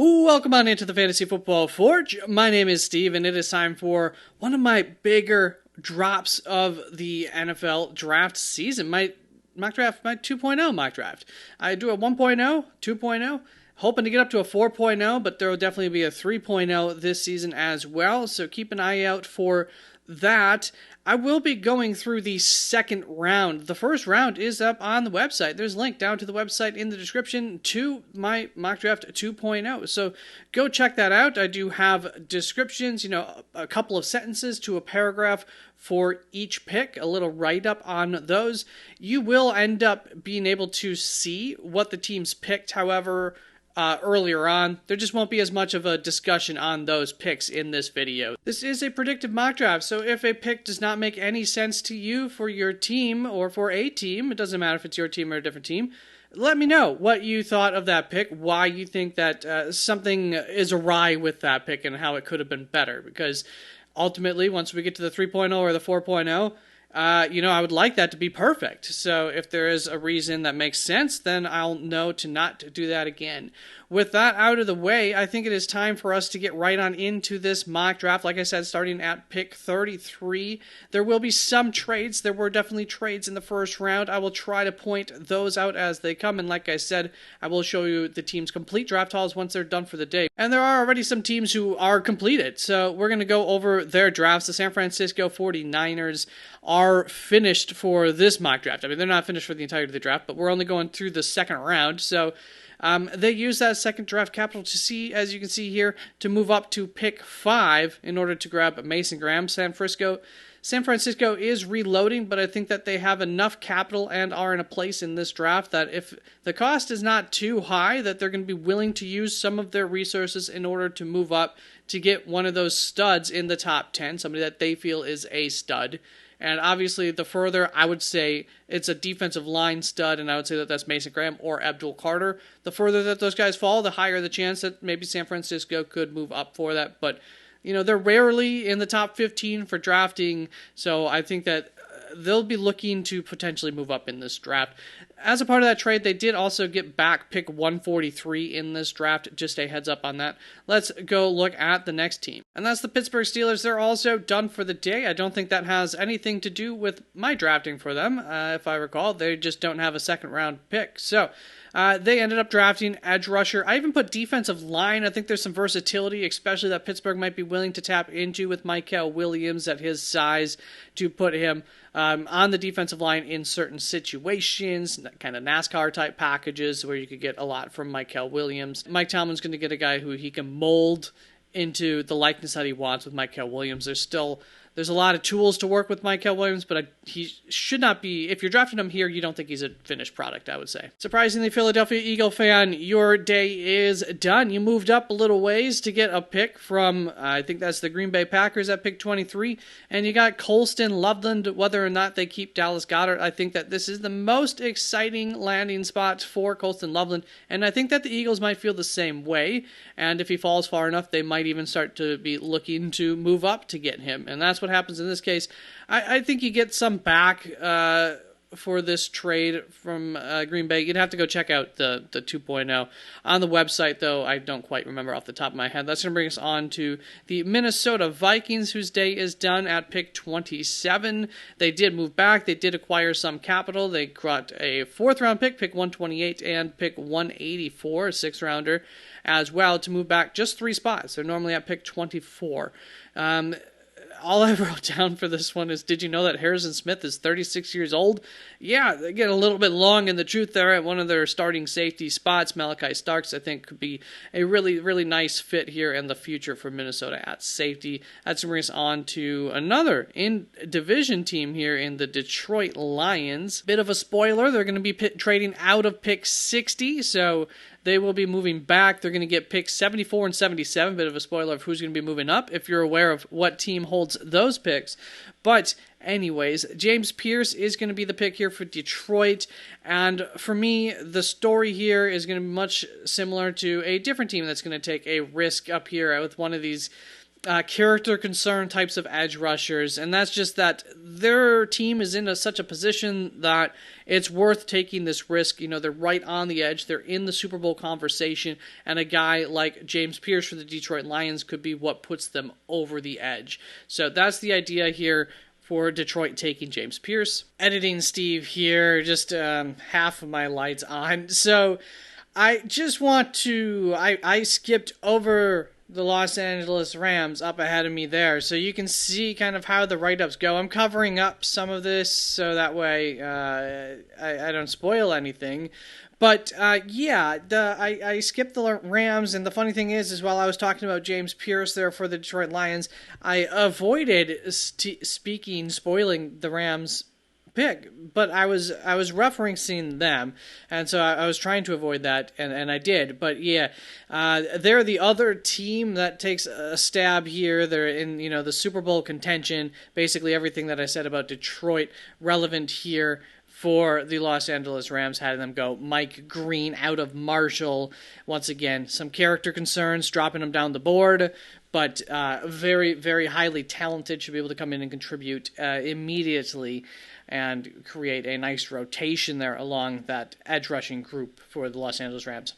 Welcome on into the Fantasy Football Forge. My name is Steve, and it is time for one of my bigger drops of the NFL draft season. My mock draft, my 2.0 mock draft. I do a 1.0, 2.0, hoping to get up to a 4.0, but there will definitely be a 3.0 this season as well, so keep an eye out for that. I will be going through the second round. The first round is up on the website. There's a link down to the website in the description to my mock draft 2.0. So go check that out. I do have descriptions, a couple of sentences to a paragraph for each pick, a little write-up on those. You will end up being able to see what the teams picked, however, earlier on. There just won't be as much of a discussion on those picks in this video. This is a predictive mock draft, so if a pick does not make any sense to you for your team or for a team, it doesn't matter if it's your team or a different team, let me know what you thought of that pick, why you think that something is awry with that pick and how it could have been better, because ultimately, once we get to the 3.0 or the 4.0, I would like that to be perfect. So if there is a reason that makes sense, then I'll know to not do that again. With that out of the way, I think it is time for us to get right on into this mock draft. Like I said, starting at pick 33, there will be some trades. There were definitely trades in the first round. I will try to point those out as they come. And like I said, I will show you the team's complete draft hauls once they're done for the day. And there are already some teams who are completed. So we're going to go over their drafts. The San Francisco 49ers are finished for this mock draft. I mean, they're not finished for the entirety of the draft, but we're only going through the second round. So they use that second draft capital to see, as you can see here, to move up to pick 5 in order to grab Mason Graham. San Francisco is reloading, but I think that they have enough capital and are in a place in this draft that if the cost is not too high, that they're going to be willing to use some of their resources in order to move up to get one of those studs in the top 10, somebody that they feel is a stud. And obviously, the further, I would say it's a defensive line stud, and I would say that that's Mason Graham or Abdul Carter. The further that those guys fall, the higher the chance that maybe San Francisco could move up for that. But, they're rarely in the top 15 for drafting, so I think that they'll be looking to potentially move up in this draft. As a part of that trade, they did also get back pick 143 in this draft. Just a heads up on that. Let's go look at the next team. And that's the Pittsburgh Steelers. They're also done for the day. I don't think that has anything to do with my drafting for them. If I recall, they just don't have a second round pick. So they ended up drafting edge rusher. I even put defensive line. I think there's some versatility, especially that Pittsburgh might be willing to tap into with Mykel Williams at his size to put him on the defensive line in certain situations, kind of NASCAR-type packages where you could get a lot from Mykel Williams. Mike Tomlin's going to get a guy who he can mold into the likeness that he wants with Mykel Williams. There's a lot of tools to work with Mykel Williams, but he should not be, if you're drafting him here, you don't think he's a finished product, I would say. Surprisingly, Philadelphia Eagle fan, your day is done. You moved up a little ways to get a pick from, I think that's the Green Bay Packers at pick 23, and you got Colston Loveland. Whether or not they keep Dallas Goedert, I think that this is the most exciting landing spot for Colston Loveland, and I think that the Eagles might feel the same way, and if he falls far enough, they might even start to be looking to move up to get him, and that's what happens in this case. I think you get some back for this trade from Green Bay. You'd have to go check out the 2.0 on the website, though I don't quite remember off the top of my head. That's going to bring us on to the Minnesota Vikings, whose day is done at pick 27. They did move back. They did acquire some capital. They got a 4th-round pick 128, and pick 184, a 6th-rounder, as well, to move back just 3 spots. They're normally at pick 24. All I wrote down for this one is, did you know that Harrison Smith is 36 years old? Yeah, they get a little bit long in the truth there at one of their starting safety spots. Malachi Starks, I think, could be a really, really nice fit here in the future for Minnesota at safety. That's going to bring us on to another in-division team here in the Detroit Lions. Bit of a spoiler, they're going to be trading out of pick 60, so they will be moving back. They're going to get picks 74 and 77. Bit of a spoiler of who's going to be moving up if you're aware of what team holds those picks. But anyways, James Pierce is going to be the pick here for Detroit. And for me, the story here is going to be much similar to a different team that's going to take a risk up here with one of these character concern types of edge rushers, and that's just that their team is in such a position that it's worth taking this risk. They're right on the edge. They're in the Super Bowl conversation, and a guy like James Pierce for the Detroit Lions could be what puts them over the edge. So that's the idea here for Detroit taking James Pierce. Editing Steve here, just half of my lights on. So I just want to, I skipped over the Los Angeles Rams up ahead of me there, so you can see kind of how the write-ups go. I'm covering up some of this so that way I don't spoil anything. But I skipped the Rams, and the funny thing is while I was talking about James Pierce there for the Detroit Lions, I avoided spoiling the Rams pick, but I was referencing them, and so I was trying to avoid that, and I did. But yeah, they're the other team that takes a stab here. They're in the Super Bowl contention. Basically everything that I said about Detroit relevant here for the Los Angeles Rams, had them go Mike Green out of Marshall. Once again, some character concerns, dropping him down the board, but very, very highly talented, should be able to come in and contribute immediately and create a nice rotation there along that edge rushing group for the Los Angeles Rams.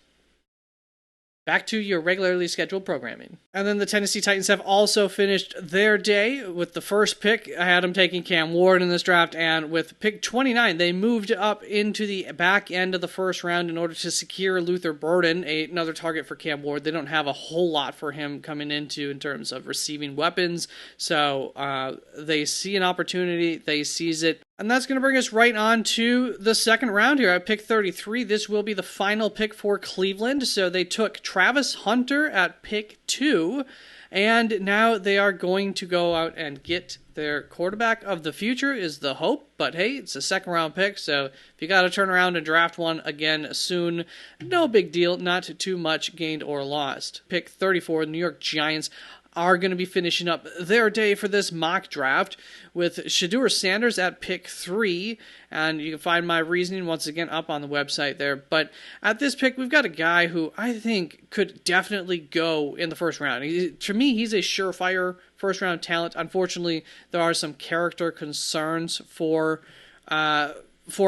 Back to your regularly scheduled programming. And then the Tennessee Titans have also finished their day with the first pick. I had them taking Cam Ward in this draft, and with pick 29, they moved up into the back end of the first round in order to secure Luther Burden, another target for Cam Ward. They don't have a whole lot for him coming into in terms of receiving weapons, so they see an opportunity, they seize it. And that's going to bring us right on to the second round here at pick 33. This will be the final pick for Cleveland. So they took Travis Hunter at pick 2, and now they are going to go out and get their quarterback of the future is the hope. But hey, it's a second round pick, so if you got to turn around and draft one again soon, no big deal, not too much gained or lost. Pick 34, the New York Giants are going to be finishing up their day for this mock draft with Shedeur Sanders at pick 3, and you can find my reasoning once again up on the website there. But at this pick, we've got a guy who I think could definitely go in the first round. To me, he's a surefire first round talent. Unfortunately, there are some character concerns for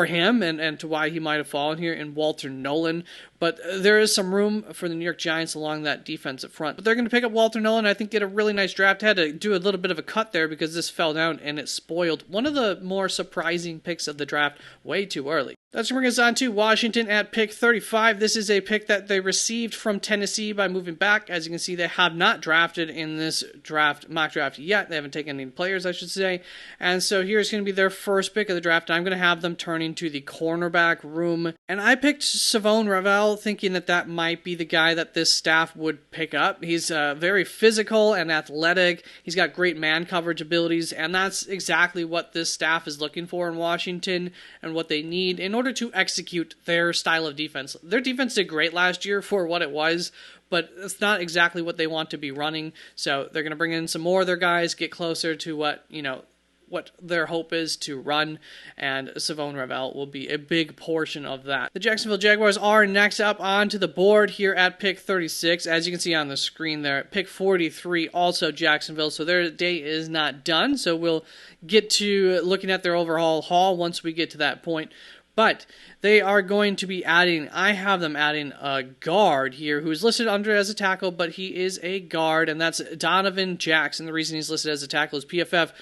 him and to why he might have fallen here in Walter Nolan. But there is some room for the New York Giants along that defensive front. But they're going to pick up Walter Nolan. I think get a really nice draft. Had to do a little bit of a cut there because this fell down and it spoiled one of the more surprising picks of the draft way too early. That's going to bring us on to Washington at pick 35. This is a pick that they received from Tennessee by moving back. As you can see, they have not drafted in this mock draft yet. They haven't taken any players, I should say. And so here's going to be their first pick of the draft. I'm going to have them turn into the cornerback room. And I picked Savone Ravel, thinking that might be the guy that this staff would pick up. He's very physical and athletic. He's got great man coverage abilities, and that's exactly what this staff is looking for in Washington and what they need in order to execute their style of defense. Their defense did great last year for what it was, but it's not exactly what they want to be running. So they're going to bring in some more of their guys, get closer to what their hope is to run, and Savone Ravel will be a big portion of that. The Jacksonville Jaguars are next up onto the board here at pick 36. As you can see on the screen there, at pick 43, also Jacksonville, so their day is not done, so we'll get to looking at their overall haul once we get to that point. But they are going to be I have them adding a guard here who's listed under as a tackle, but he is a guard, and that's Donovan Jackson. The reason he's listed as a tackle is PFF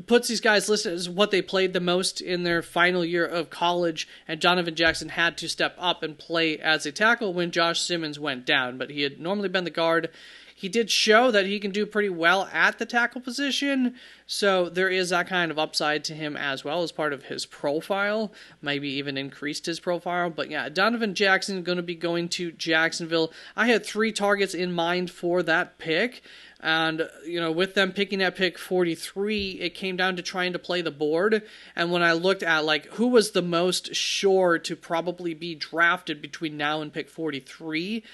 puts these guys listed as what they played the most in their final year of college, and Donovan Jackson had to step up and play as a tackle when Josh Simmons went down, but he had normally been the guard. He did show that he can do pretty well at the tackle position, so there is that kind of upside to him as well as part of his profile, maybe even increased his profile. But yeah, Donovan Jackson going to be going to Jacksonville. I had 3 targets in mind for that pick, and with them picking at pick 43, it came down to trying to play the board. And when I looked at who was the most sure to probably be drafted between now and pick 43,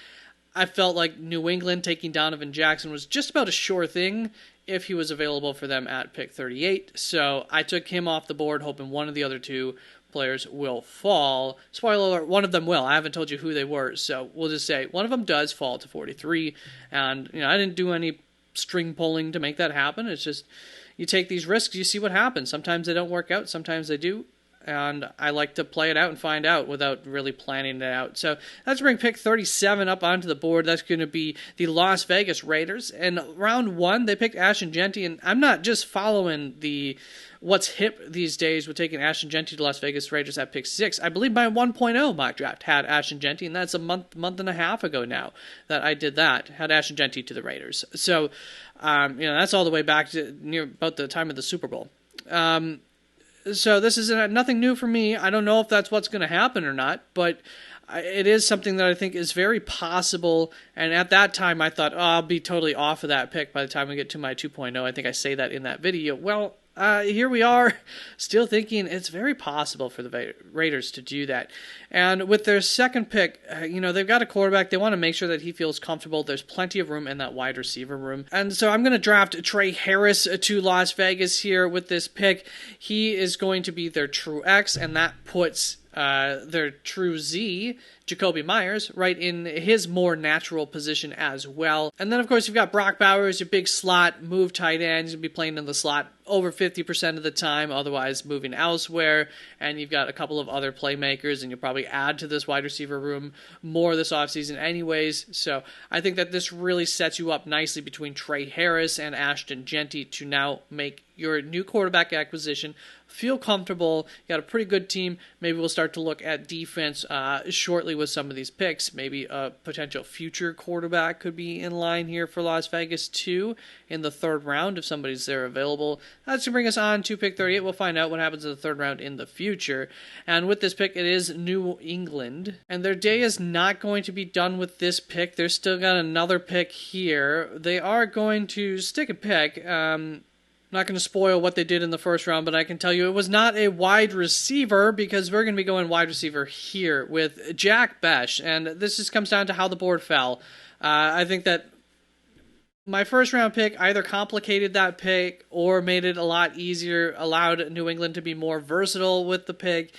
I felt like New England taking Donovan Jackson was just about a sure thing if he was available for them at pick 38. So I took him off the board, hoping one of the other 2 players will fall. Spoiler alert, one of them will. I haven't told you who they were, so we'll just say one of them does fall to 43. And I didn't do any string pulling to make that happen. It's just, you take these risks, you see what happens. Sometimes they don't work out, sometimes they do. And I like to play it out and find out without really planning it out. So let's bring pick 37 up onto the board. That's going to be the Las Vegas Raiders. And round 1, they picked Ashton Jeanty. And I'm not just following the what's hip these days with taking Ashton Jeanty to Las Vegas Raiders at pick 6. I believe my 1.0 mock draft had Ashton Jeanty, and that's a month and a half ago now that I did that. Had Ashton Jeanty to the Raiders. So, that's all the way back to near about the time of the Super Bowl. So this is nothing new for me. I don't know if that's what's going to happen or not, but it is something that I think is very possible. And at that time, I thought, I'll be totally off of that pick by the time we get to my 2.0. I think I say that in that video. Well, here we are, still thinking it's very possible for the Raiders to do that. And with their second pick, they've got a quarterback. They want to make sure that he feels comfortable. There's plenty of room in that wide receiver room. And so I'm going to draft Trey Harris to Las Vegas here with this pick. He is going to be their true X, and that puts their true Z, Jacoby Myers, right in his more natural position as well. And then, of course, you've got Brock Bowers, your big slot, move tight end. He's going to be playing in the slot over 50% of the time, otherwise moving elsewhere. And you've got a couple of other playmakers, and you'll probably add to this wide receiver room more this offseason anyways. So I think that this really sets you up nicely between Trey Harris and Ashton Jeanty to now make your new quarterback acquisition feel comfortable. You got a pretty good team. Maybe we'll start to look at defense shortly with some of these picks. Maybe a potential future quarterback could be in line here for Las Vegas too in the third round if somebody's there available. That's going to bring us on to pick 38. We'll find out what happens in the third round in the future. And with this pick, it is New England. And their day is not going to be done with this pick. They're still got another pick here. They are going to stick a pick. I'm not going to spoil what they did in the first round, but I can tell you it was not a wide receiver because we're going to be going wide receiver here with Jack Besh. And this just comes down to how the board fell. I think that my first round pick either complicated that pick or made it a lot easier, allowed New England to be more versatile with the pick.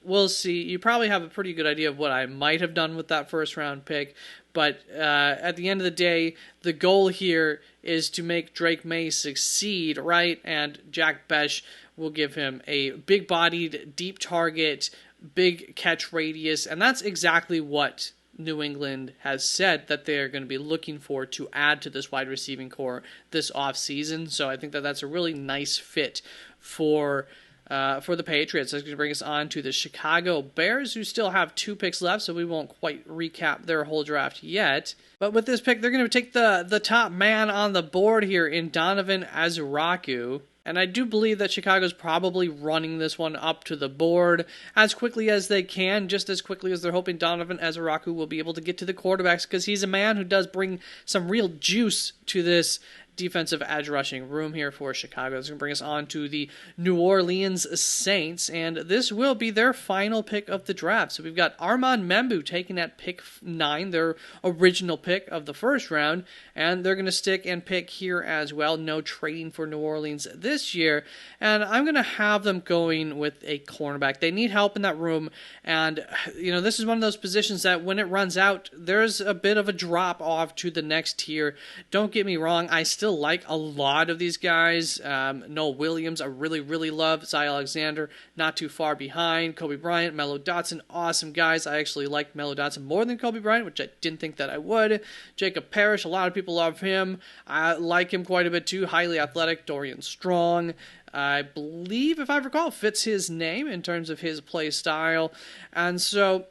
We'll see. You probably have a pretty good idea of what I might have done with that first round pick. But at the end of the day, the goal here is to make Drake May succeed, right? And Jack Besh will give him a big-bodied, deep target, big catch radius, and that's exactly what New England has said that they're going to be looking for to add to this wide receiving core this offseason. So I think that that's a really nice fit for the Patriots. That's going to bring us on to the Chicago Bears, who still have 2 picks left, so we won't quite recap their whole draft yet. But with this pick, they're going to take the top man on the board here in Donovan Azaraku. And I do believe that Chicago's probably running this one up to the board as quickly as they can, just as quickly as they're hoping Donovan Azaraku will be able to get to the quarterbacks, because he's a man who does bring some real juice to this defensive edge rushing room here for Chicago. This is going to bring us on to the New Orleans Saints, and this will be their final pick of the draft. So we've got Armand Membu taken at pick 9, their original pick of the first round, and they're going to stick and pick here as well. No trading for New Orleans this year, and I'm going to have them going with a cornerback. They need help in that room, and this is one of those positions that when it runs out, there's a bit of a drop off to the next tier. Don't get me wrong, I still like a lot of these guys. Noel Williams, I really, really love. Cy Alexander, not too far behind. Kobe Bryant, Melo Dotson, awesome guys. I actually like Melo Dotson more than Kobe Bryant, which I didn't think that I would. Jacob Parrish, a lot of people love him. I like him quite a bit too. Highly athletic. Dorian Strong, I believe, if I recall, fits his name in terms of his play style. And so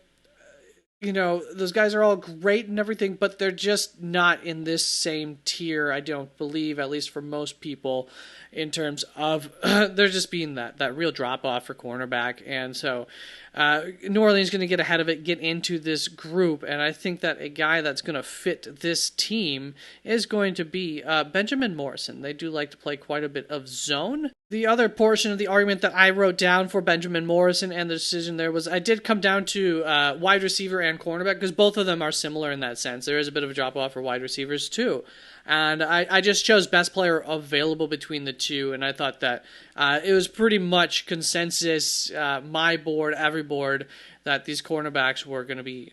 those guys are all great and everything, but they're just not in this same tier, I don't believe, at least for most people, in terms of there just being that real drop-off for cornerback. And so New Orleans is going to get ahead of it, get into this group, and I think that a guy that's going to fit this team is going to be Benjamin Morrison. They do like to play quite a bit of zone. The other portion of the argument that I wrote down for Benjamin Morrison and the decision there was I did come down to wide receiver and cornerback, because both of them are similar in that sense. There is a bit of a drop-off for wide receivers too. And I just chose best player available between the two, and I thought that it was pretty much consensus, my board, every board, that these cornerbacks were going to be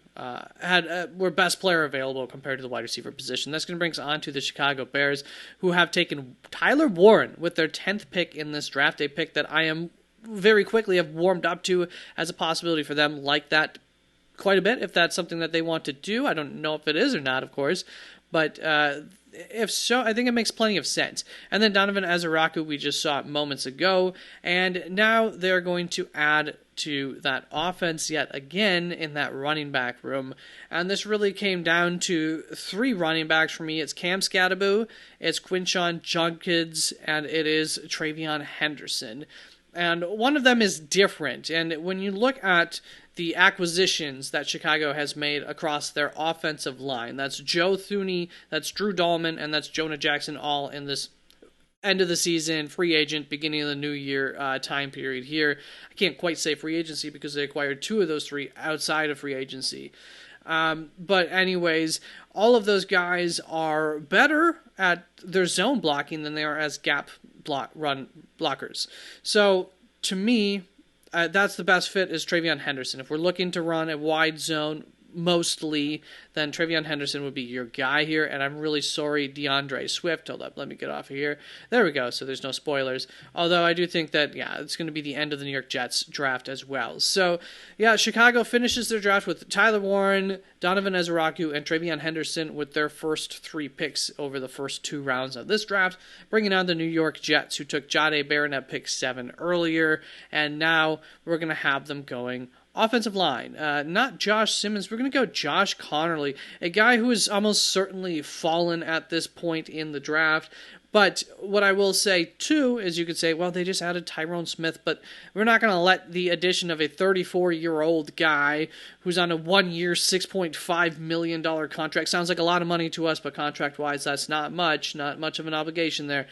were best player available compared to the wide receiver position. That's going to bring us on to the Chicago Bears, who have taken Tyler Warren with their 10th pick in this draft, a pick that I am very quickly have warmed up to as a possibility for them, like that quite a bit, if that's something that they want to do. I don't know if it is or not, of course, but if so, I think it makes plenty of sense. And then Donovan Ezeraku, we just saw moments ago, and now they're going to add to that offense yet again in that running back room. And this really came down to 3 running backs for me. It's Cam Scatterbo, it's Quinshon Judkins, and it is Travion Henderson. And one of them is different. And when you look at the acquisitions that Chicago has made across their offensive line, that's Joe Thuney, that's Drew Dahlman, and that's Jonah Jackson, all in this end of the season, free agent, beginning of the new year time period here. I can't quite say free agency because they acquired 2 of those 3 outside of free agency. But anyways, all of those guys are better at their zone blocking than they are as gap run blockers. So to me, that's the best fit is Travion Henderson. If we're looking to run a wide zone mostly, then Travion Henderson would be your guy here. And I'm really sorry, DeAndre Swift. Hold up, let me get off of here. There we go, so there's no spoilers. Although I do think that, it's going to be the end of the New York Jets draft as well. So, Chicago finishes their draft with Tyler Warren, Donovan Ezeraku, and Travion Henderson with their first 3 picks over the first 2 rounds of this draft, bringing on the New York Jets, who took Jahdae Barron at pick 7 earlier, and now we're going to have them going offensive line, not Josh Simmons. We're going to go Josh Connerly, a guy who is almost certainly fallen at this point in the draft. But what I will say, too, is you could say, well, they just added Tyrone Smith, but we're not going to let the addition of a 34-year-old guy who's on a 1-year, $6.5 million contract. Sounds like a lot of money to us, but contract-wise, that's not much of an obligation there.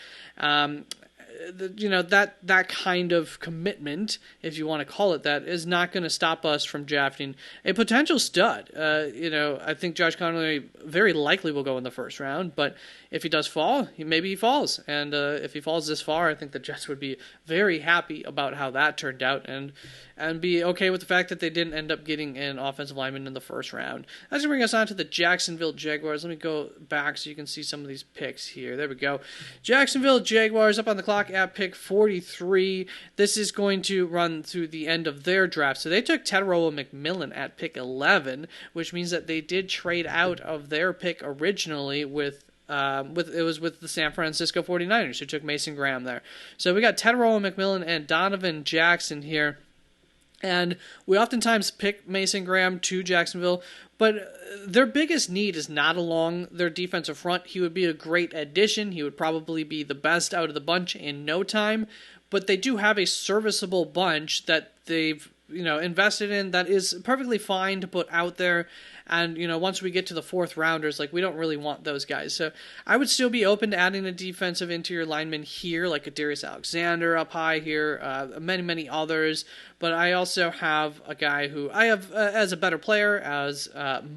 That kind of commitment, if you want to call it that, is not going to stop us from drafting a potential stud. I think Josh Connerly very likely will go in the first round, but if he does fall, maybe he falls. And if he falls this far, I think the Jets would be very happy about how that turned out and be okay with the fact that they didn't end up getting an offensive lineman in the first round. That's going to bring us on to the Jacksonville Jaguars. Let me go back so you can see some of these picks here. There we go. Jacksonville Jaguars up on the clock at pick 43. This is going to run through the end of their draft. So they took Teteroa McMillan at pick 11, which means that they did trade out of their pick originally with the San Francisco 49ers, who took Mason Graham there. So we got Teteroa McMillan and Donovan Jackson here. And we oftentimes pick Mason Graham to Jacksonville, but their biggest need is not along their defensive front. He would be a great addition. He would probably be the best out of the bunch in no time, but they do have a serviceable bunch that they've invested in that is perfectly fine to put out there. And, once we get to the 4th rounders, we don't really want those guys. So I would still be open to adding a defensive interior lineman here, like a Darius Alexander up high here, many, many others. But I also have a guy who I have as a better player, as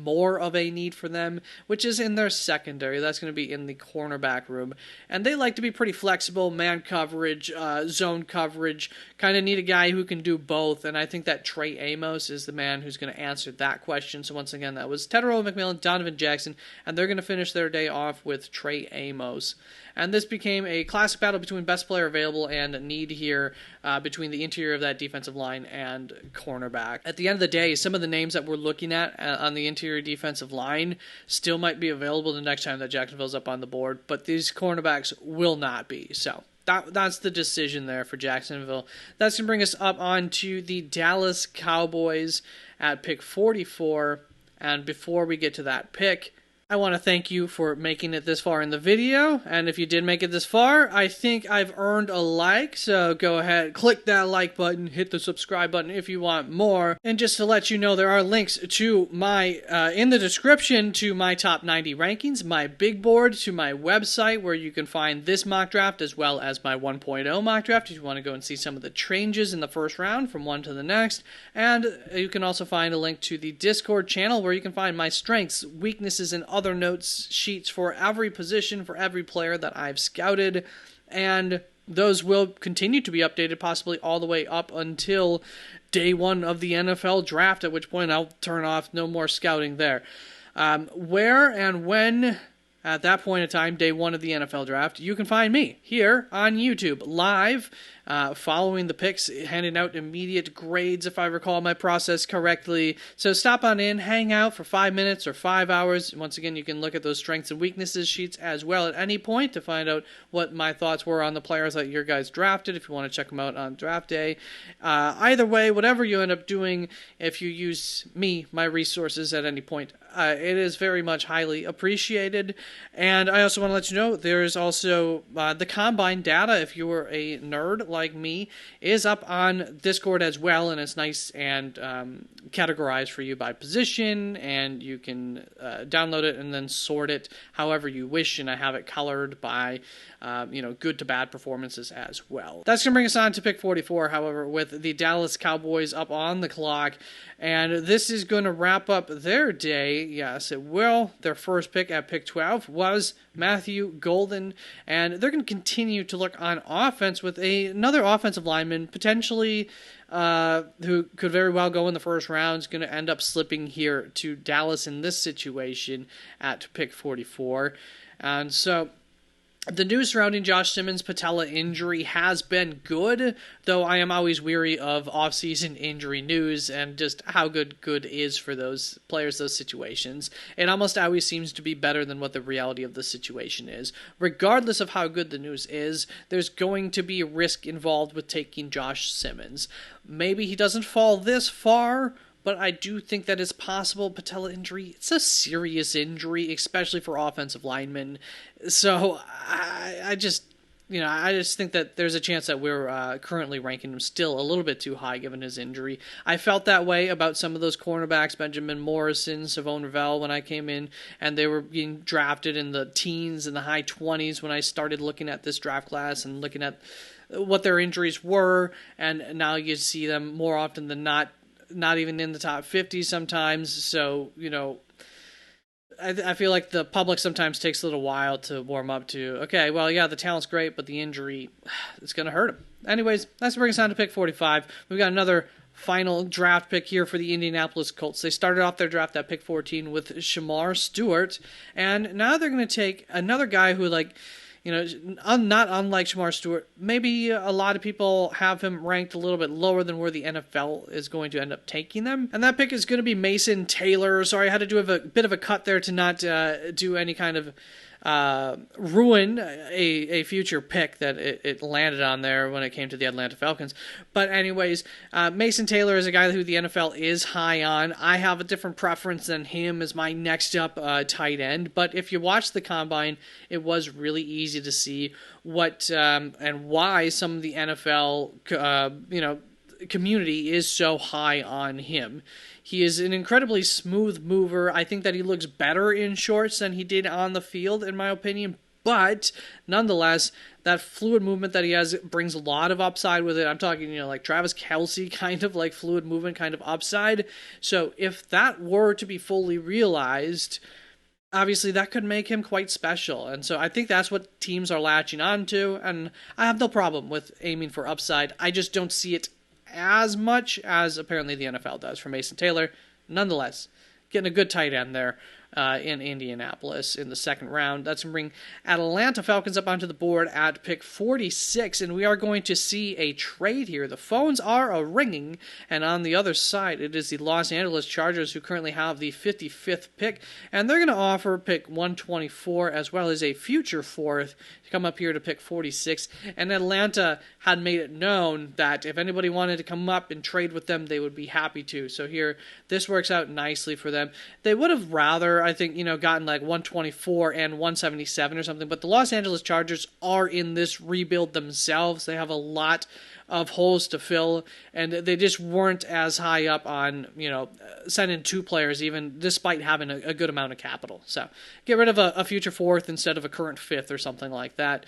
more of a need for them, which is in their secondary. That's going to be in the cornerback room. And they like to be pretty flexible, man coverage, zone coverage, kind of need a guy who can do both. And I think that Trey Amos is the man who's going to answer that question. So once again, that was Teteroa McMillan, Donovan Jackson, and they're going to finish their day off with Trey Amos. And this became a classic battle between best player available and need here between the interior of that defensive line and cornerback. At the end of the day, some of the names that we're looking at on the interior defensive line still might be available the next time that Jacksonville's up on the board, but these cornerbacks will not be. So that's the decision there for Jacksonville. That's going to bring us up onto the Dallas Cowboys at pick 44. And before we get to that pick, I want to thank you for making it this far in the video, and if you did make it this far, I think I've earned a like, so go ahead, click that like button, hit the subscribe button if you want more, and just to let you know, there are links to my, in the description, to my top 90 rankings, my big board, to my website, where you can find this mock draft, as well as my 1.0 mock draft, if you want to go and see some of the changes in the first round from one to the next, and you can also find a link to the Discord channel, where you can find my strengths, weaknesses, and other notes sheets for every position, for every player that I've scouted, and those will continue to be updated, possibly all the way up until day one of the NFL draft, at which point I'll turn off, no more scouting there. Where and when, at that point in time, day one of the NFL draft, you can find me here on YouTube, live, following the picks, handing out immediate grades, if I recall my process correctly. So stop on in, hang out for 5 minutes or 5 hours. Once again, you can look at those strengths and weaknesses sheets as well at any point to find out what my thoughts were on the players that your guys drafted, if you want to check them out on draft day. Either way, whatever you end up doing, if you use me, my resources at any point, it is very much highly appreciated. And I also want to let you know, there's also the Combine data, if you were a nerd like me, is up on Discord as well, and it's nice and categorized for you by position, and you can download it and then sort it however you wish, and I have it colored by good to bad performances as well. That's going to bring us on to pick 44, however, with the Dallas Cowboys up on the clock, and this is going to wrap up their day. Yes, it will. Their first pick at pick 12 was Matthew Golden, and they're going to continue to look on offense with another offensive lineman, potentially who could very well go in the first round, is going to end up slipping here to Dallas in this situation at pick 44. And so the news surrounding Josh Simmons' patella injury has been good, though I am always weary of off-season injury news and just how good is for those players, those situations. It almost always seems to be better than what the reality of the situation is. Regardless of how good the news is, there's going to be a risk involved with taking Josh Simmons. Maybe he doesn't fall this far, but I do think that it's possible. Patella injury, it's a serious injury, especially for offensive linemen. So I just think that there's a chance that we're currently ranking him still a little bit too high given his injury. I felt that way about some of those cornerbacks, Benjamin Morrison, Savone Ravel, when I came in, and they were being drafted in the teens and the high 20s when I started looking at this draft class and looking at what their injuries were, and now you see them more often than not even in the top 50 sometimes. So, I feel like the public sometimes takes a little while to warm up to, okay, well, yeah, the talent's great, but the injury, it's going to hurt him. Anyways, that's bring us on to pick 45. We've got another final draft pick here for the Indianapolis Colts. They started off their draft at pick 14 with Shamar Stewart, and now they're going to take another guy who, not unlike Shamar Stewart, maybe a lot of people have him ranked a little bit lower than where the NFL is going to end up taking them. And that pick is going to be Mason Taylor. Sorry, I had to do a bit of a cut there to not do any kind of ruin a future pick that it landed on there when it came to the Atlanta Falcons. But anyways, Mason Taylor is a guy who the NFL is high on. I have a different preference than him as my next up tight end. But if you watch the Combine, it was really easy to see what and why some of the NFL community is so high on him. He is an incredibly smooth mover. I think that he looks better in shorts than he did on the field, in my opinion. But nonetheless, that fluid movement that he has brings a lot of upside with it. I'm talking, like Travis Kelce kind of like fluid movement kind of upside. So if that were to be fully realized, obviously that could make him quite special. And so I think that's what teams are latching on to. And I have no problem with aiming for upside. I just don't see it as much as apparently the NFL does for Mason Taylor. Nonetheless, getting a good tight end there in Indianapolis in the second round. That's going to bring Atlanta Falcons up onto the board at pick 46, and we are going to see a trade here. The phones are ringing, and on the other side, it is the Los Angeles Chargers who currently have the 55th pick, and they're going to offer pick 124 as well as a future fourth to come up here to pick 46, and Atlanta had made it known that if anybody wanted to come up and trade with them, they would be happy to. So here, this works out nicely for them. They would have rather, I think, gotten like 124 and 177 or something, but the Los Angeles Chargers are in this rebuild themselves. They have a lot of holes to fill, and they just weren't as high up on, sending 2 players, even despite having a good amount of capital. So get rid of a future 4th instead of a current 5th or something like that.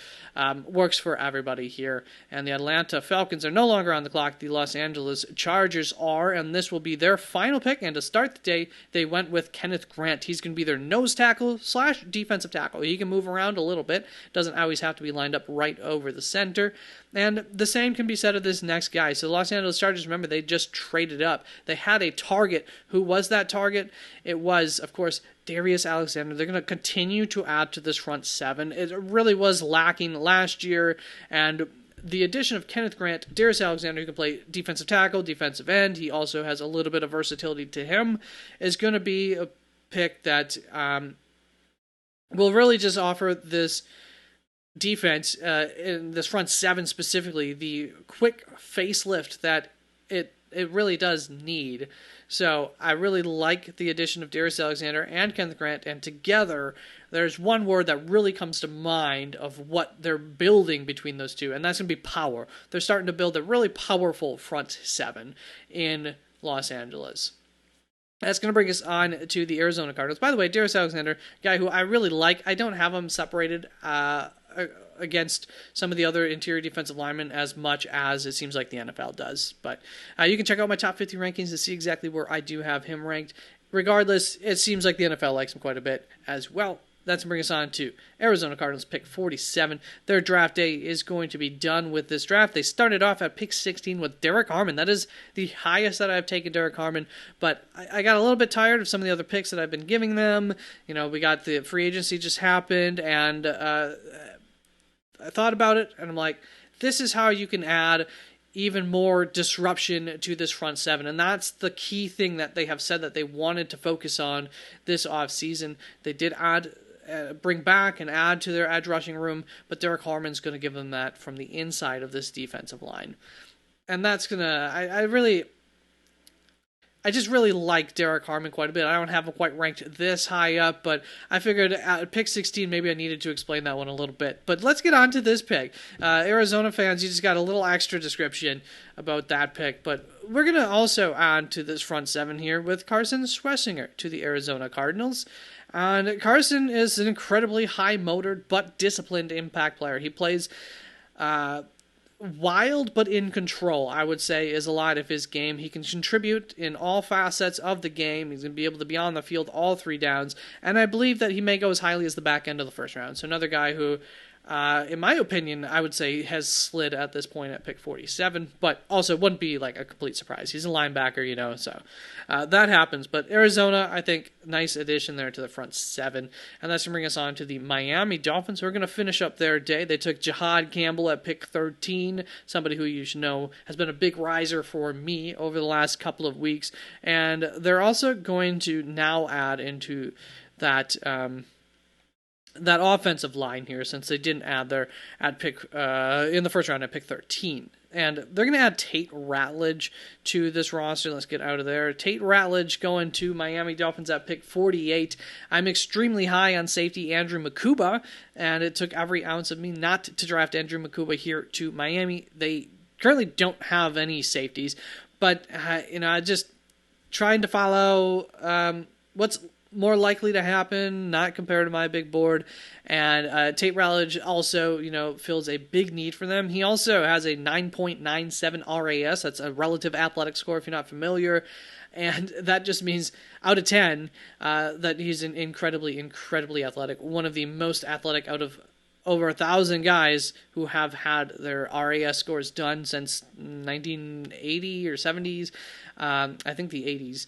Works for everybody here. And the Atlanta Falcons are no longer on the clock. The Los Angeles Chargers are, and this will be their final pick. And to start the day, they went with Kenneth Grant. He's going to be their nose tackle / defensive tackle. He can move around a little bit. Doesn't always have to be lined up right over the center. And the same can be said of this next guy. So the Los Angeles Chargers, remember, they just traded up. They had a target. Who was that target? It was, of course, Darius Alexander. They're going to continue to add to this front 7. It really was lacking last year, and the addition of Kenneth Grant, Darius Alexander, who can play defensive tackle, defensive end, he also has a little bit of versatility to him, is going to be a pick that will really just offer this defense, in this front 7 specifically, the quick facelift that it really does need. So I really like the addition of Darius Alexander and Kenneth Grant, and together there's one word that really comes to mind of what they're building between those two, and that's going to be power. They're starting to build a really powerful front 7 in Los Angeles. That's going to bring us on to the Arizona Cardinals. By the way, Darius Alexander, guy who I really like. I don't have him separated against some of the other interior defensive linemen as much as it seems like the NFL does. But you can check out my top 50 rankings to see exactly where I do have him ranked. Regardless, it seems like the NFL likes him quite a bit as well. That's going to bring us on to Arizona Cardinals pick 47. Their draft day is going to be done with this draft. They started off at pick 16 with Derek Harmon. That is the highest that I've taken Derek Harmon, but I got a little bit tired of some of the other picks that I've been giving them. We got the free agency just happened, and I thought about it, and I'm like, this is how you can add even more disruption to this front 7, and that's the key thing that they have said that they wanted to focus on this offseason. They did bring back and add to their edge rushing room, but Derek Harmon's going to give them that from the inside of this defensive line. And that's going to, I just really like Derek Harmon quite a bit. I don't have him quite ranked this high up, but I figured at pick 16, maybe I needed to explain that one a little bit. But let's get on to this pick. Arizona fans, you just got a little extra description about that pick, but we're going to also add to this front 7 here with Carson Schwarzenegger to the Arizona Cardinals. And Carson is an incredibly high-motored but disciplined impact player. He plays wild but in control, I would say, is a lot of his game. He can contribute in all facets of the game. He's going to be able to be on the field all 3 downs. And I believe that he may go as highly as the back end of the first round. So another guy who, in my opinion, I would say has slid at this point at pick 47, but also wouldn't be like a complete surprise. He's a linebacker, so that happens. But Arizona, I think, nice addition there to the front 7, and that's going to bring us on to the Miami Dolphins, who are going to finish up their day. They took Jahad Campbell at pick 13, somebody who you should know has been a big riser for me over the last couple of weeks, and they're also going to now add into that that offensive line here, since they didn't add their pick in the first round at pick 13. And they're going to add Tate Ratledge to this roster. Let's get out of there. Tate Ratledge going to Miami Dolphins at pick 48. I'm extremely high on safety Andrew Makuba, and it took every ounce of me not to draft Andrew Makuba here to Miami. They currently don't have any safeties, but just trying to follow what's more likely to happen, not compared to my big board. And Tate Ratledge also, fills a big need for them. He also has a 9.97 RAS. That's a relative athletic score if you're not familiar. And that just means out of 10 that he's an incredibly, incredibly athletic. One of the most athletic out of over 1,000 guys who have had their RAS scores done since 1980 or 70s. I think the 80s.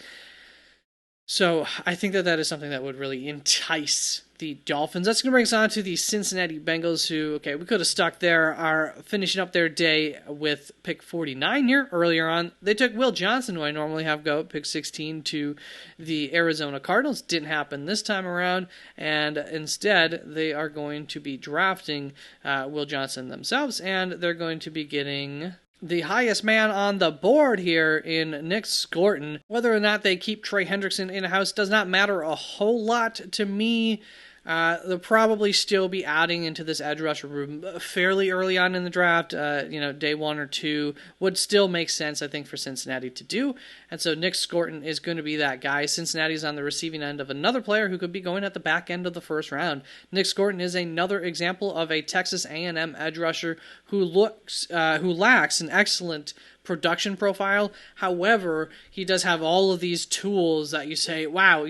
So I think that is something that would really entice the Dolphins. That's going to bring us on to the Cincinnati Bengals, who, we could have stuck there, are finishing up their day with pick 49 here. Earlier on, they took Will Johnson, who I normally have go at pick 16, to the Arizona Cardinals. Didn't happen this time around, and instead they are going to be drafting Will Johnson themselves, and they're going to be getting the highest man on the board here in Nick Scorton. Whether or not they keep Trey Hendrickson in-house does not matter a whole lot to me. They'll probably still be adding into this edge rusher room fairly early on in the draft. Day 1 or 2 would still make sense, I think, for Cincinnati to do. And so Nick Scorton is going to be that guy. Cincinnati's on the receiving end of another player who could be going at the back end of the first round. Nick Scorton is another example of a Texas A&M edge rusher who lacks an excellent production profile. However, he does have all of these tools that you say, wow,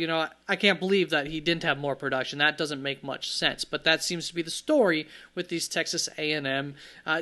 I can't believe that he didn't have more production. That doesn't make much sense. But that seems to be the story with these Texas A&M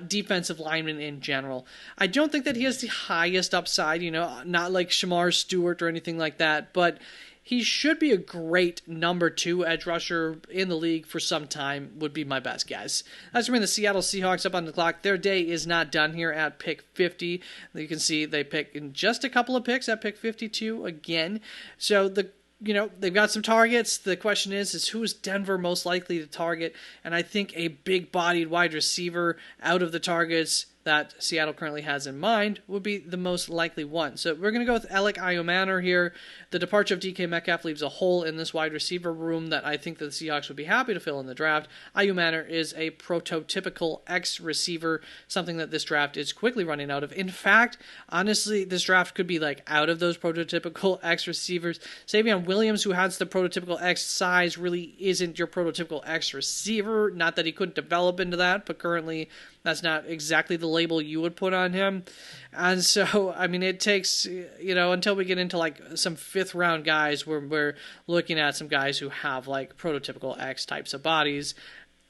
defensive linemen in general. I don't think that he has the highest upside, not like Shamar Stewart or anything like that, but he should be a great number 2 edge rusher in the league for some time, would be my best guess. That's bring the Seattle Seahawks up on the clock. Their day is not done here at pick 50. You can see they pick in just a couple of picks at pick 52 again. So they've got some targets. The question is who is Denver most likely to target? And I think a big-bodied wide receiver out of the targets that Seattle currently has in mind would be the most likely one. So we're going to go with Alec Iomanner here. The departure of DK Metcalf leaves a hole in this wide receiver room that I think that the Seahawks would be happy to fill in the draft. Iomanner is a prototypical X receiver, something that this draft is quickly running out of. In fact, honestly, this draft could be out of those prototypical X receivers. Savion Williams, who has the prototypical X size, really isn't your prototypical X receiver. Not that he couldn't develop into that, but currently that's not exactly the label you would put on him. And so, it takes, until we get into some 5th round guys, we're looking at some guys who have prototypical X types of bodies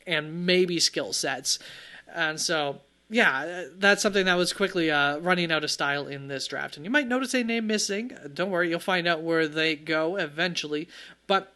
and maybe skill sets. And so, yeah, that's something that was quickly running out of style in this draft. And you might notice a name missing. Don't worry, you'll find out where they go eventually. But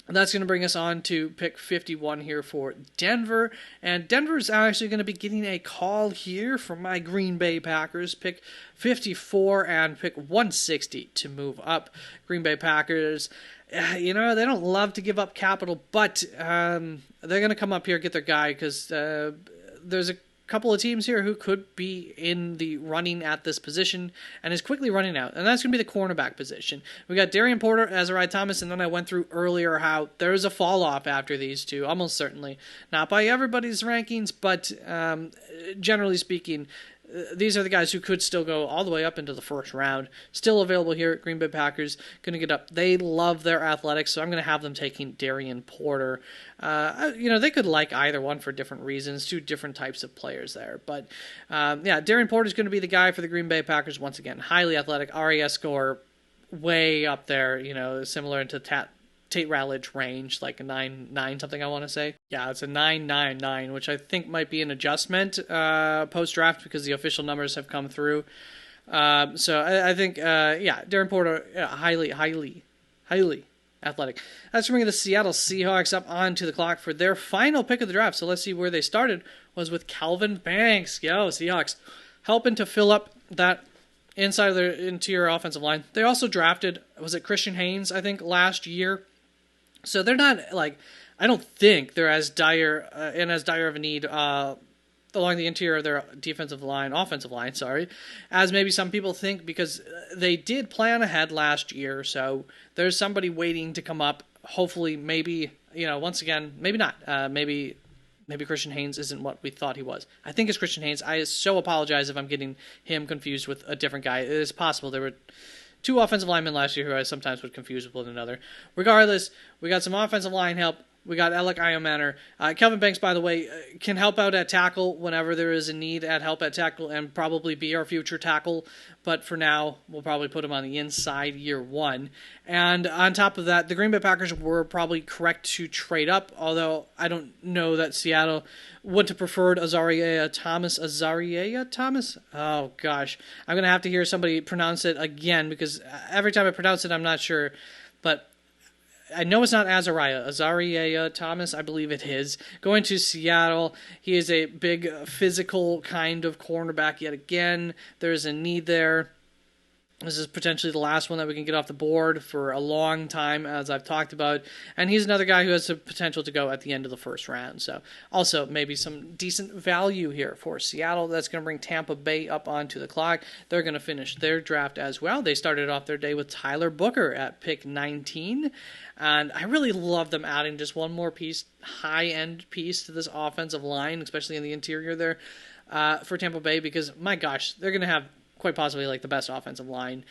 that's going to bring us on to pick 51 here for Denver. And Denver's actually going to be getting a call here from my Green Bay Packers. Pick 54 and pick 160 to move up. Green Bay Packers, they don't love to give up capital, but they're going to come up here and get their guy because there's a couple of teams here who could be in the running at this position and is quickly running out, and that's going to be the cornerback position. We got Darian Porter, Azariah Thomas, and then I went through earlier how there's a fall off after these two, almost certainly. Not by everybody's rankings, but generally speaking, these are the guys who could still go all the way up into the first round. Still available here at Green Bay Packers. Going to get up. They love their athletics, so I'm going to have them taking Darian Porter. They could like either one for different reasons. 2 different types of players there. But, Darian Porter is going to be the guy for the Green Bay Packers once again. Highly athletic. RAS score way up there, similar to Tate Rowledge range, like a 9.9 something I want to say. Yeah, it's a 9.99, which I think might be an adjustment post-draft because the official numbers have come through. So I think, Darren Porter, highly athletic. That's bringing the Seattle Seahawks up onto the clock for their final pick of the draft. So let's see where they started was with Calvin Banks. Seahawks helping to fill up that inside of their interior offensive line. They also drafted, was it Christian Haynes, I think, last year. So they're not, I don't think they're as dire of a need along the interior of their offensive line, as maybe some people think, because they did plan ahead last year. So there's somebody waiting to come up. Hopefully, maybe, once again, maybe not. Maybe Christian Haynes isn't what we thought he was. I think it's Christian Haynes. I so apologize if I'm getting him confused with a different guy. It is possible there were 2 offensive linemen last year who I sometimes would confuse with one another. Regardless, we got some offensive line help. We got Alec Iomanner. Kelvin Banks, by the way, can help out at tackle whenever there is a need at help at tackle and probably be our future tackle. But for now, we'll probably put him on the inside year 1. And on top of that, the Green Bay Packers were probably correct to trade up, although I don't know that Seattle would have preferred Azariah Thomas. Oh, gosh. I'm going to have to hear somebody pronounce it again because every time I pronounce it, I'm not sure. But I know it's not Azariah Thomas, I believe it is. Going to Seattle, he is a big physical kind of cornerback yet again. There's a need there. This is potentially the last one that we can get off the board for a long time, as I've talked about. And he's another guy who has the potential to go at the end of the first round. So also maybe some decent value here for Seattle. That's going to bring Tampa Bay up onto the clock. They're going to finish their draft as well. They started off their day with Tyler Booker at pick 19. And I really love them adding just one more piece, high-end piece to this offensive line, especially in the interior there for Tampa Bay, because, my gosh, they're going to have quite possibly like the best offensive line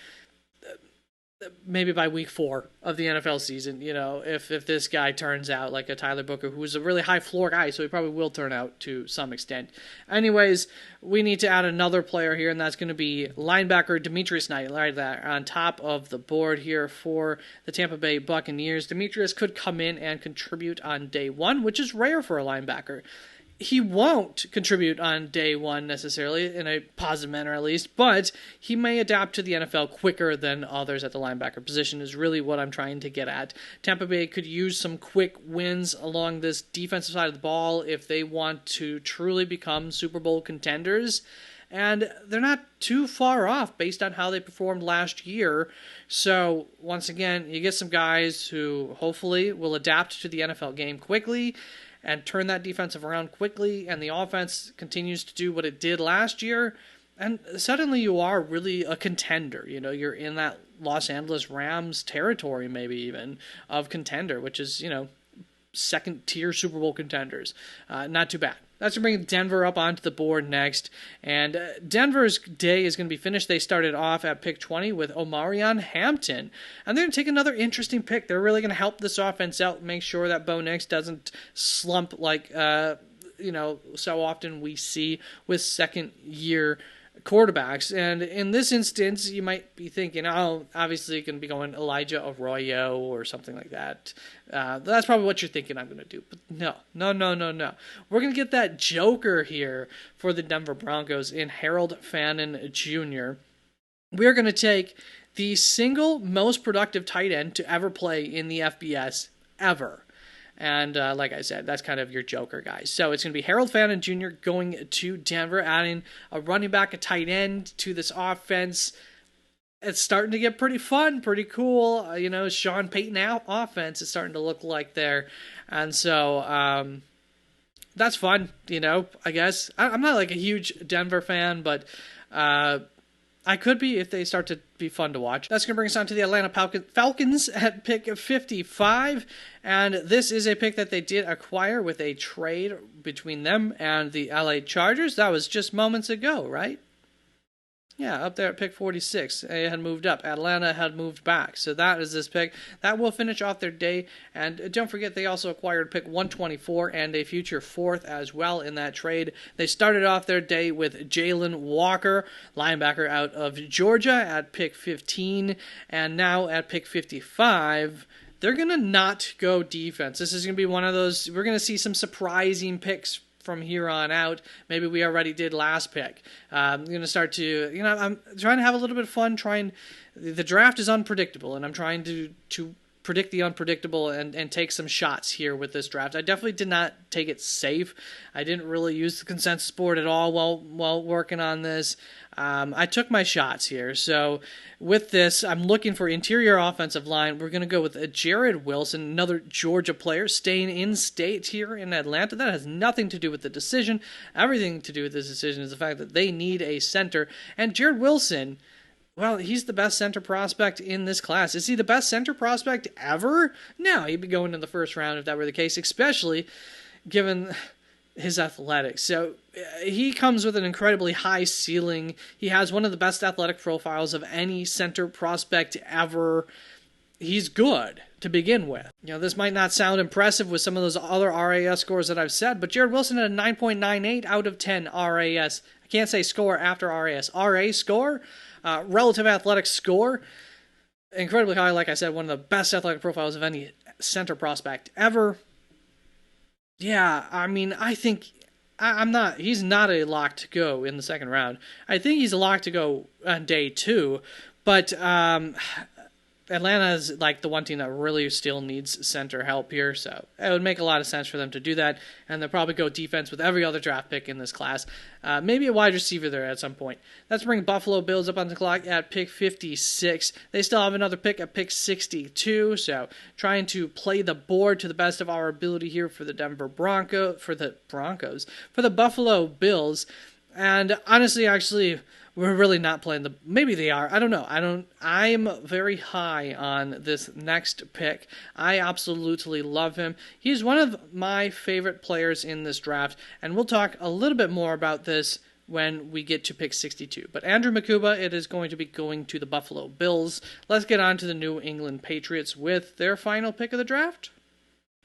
maybe by week 4 of the NFL season, if this guy turns out like a Tyler Booker, who's a really high floor guy, so he probably will turn out to some extent. Anyways, we need to add another player here, and that's going to be linebacker Demetrius Knight, right there on top of the board here for the Tampa Bay Buccaneers. Demetrius could come in and contribute on day 1, which is rare for a linebacker. He won't contribute on day 1 necessarily, in a positive manner at least, but he may adapt to the NFL quicker than others at the linebacker position is really what I'm trying to get at. Tampa Bay could use some quick wins along this defensive side of the ball if they want to truly become Super Bowl contenders. And they're not too far off based on how they performed last year. So, once again, you get some guys who hopefully will adapt to the NFL game quickly and turn that defensive around quickly, and the offense continues to do what it did last year, and suddenly you are really a contender. You're in that Los Angeles Rams territory, maybe even, of contender, which is, second-tier Super Bowl contenders. Not too bad. That's going to bring Denver up onto the board next. And Denver's day is going to be finished. They started off at pick 20 with Omarion Hampton. And they're going to take another interesting pick. They're really going to help this offense out, make sure that Bo Nix doesn't slump like, so often we see with second-year quarterbacks. And in this instance, you might be thinking, obviously you can be going Elijah Arroyo or something like that. That's probably what you're thinking I'm going to do. But no. We're going to get that joker here for the Denver Broncos in Harold Fannin Jr. We're going to take the single most productive tight end to ever play in the FBS ever. And like I said, that's kind of your joker, guys. So it's going to be Harold Fannin Jr. going to Denver, adding a running back, a tight end to this offense. It's starting to get pretty fun, pretty cool. Sean Payton offense is starting to look like there. And so that's fun, I guess. I'm not like a huge Denver fan, but I could be if they start to be fun to watch. That's going to bring us on to the Atlanta Falcons at pick 55. And this is a pick that they did acquire with a trade between them and the LA Chargers. That was just moments ago, right? Yeah, up there at pick 46. They had moved up. Atlanta had moved back. So that is this pick. That will finish off their day. And don't forget, they also acquired pick 124 and a future 4th as well in that trade. They started off their day with Jalen Walker, linebacker out of Georgia, at pick 15. And now at pick 55, they're going to not go defense. This is going to be one of those, we're going to see some surprising picks from here on out. Maybe we already did last pick. I'm going to start to, I'm trying to have a little bit of fun. The draft is unpredictable, and I'm trying to predict the unpredictable and take some shots here with this draft. I definitely did not take it safe. I didn't really use the consensus board at all while working on this. I took my shots here. So with this, I'm looking for interior offensive line. We're going to go with Jared Wilson, another Georgia player, staying in state here in Atlanta. That has nothing to do with the decision. Everything to do with this decision is the fact that they need a center. And Jared Wilson, well, he's the best center prospect in this class. Is he the best center prospect ever? No, he'd be going in the first round if that were the case, especially given his athletics. So he comes with an incredibly high ceiling. He has one of the best athletic profiles of any center prospect ever. He's good to begin with. This might not sound impressive with some of those other RAS scores that I've said, but Jared Wilson had a 9.98 out of 10 RAS. I can't say score after RAS. RA score, relative athletic score, incredibly high. Like I said, one of the best athletic profiles of any center prospect ever. Yeah, I think he's not a lock to go in the second round. I think he's a lock to go on day 2, but Atlanta is like the one team that really still needs center help here, so it would make a lot of sense for them to do that, and they'll probably go defense with every other draft pick in this class. Maybe a wide receiver there at some point. Let's bring Buffalo Bills up on the clock at pick 56. They still have another pick at pick 62, so trying to play the board to the best of our ability here for the for the Buffalo Bills. And honestly, actually, we're really not playing the... Maybe they are. I don't know. I'm very high on this next pick. I absolutely love him. He's one of my favorite players in this draft, and we'll talk a little bit more about this when we get to pick 62. But Andrew Makuba, it is going to be going to the Buffalo Bills. Let's get on to the New England Patriots with their final pick of the draft.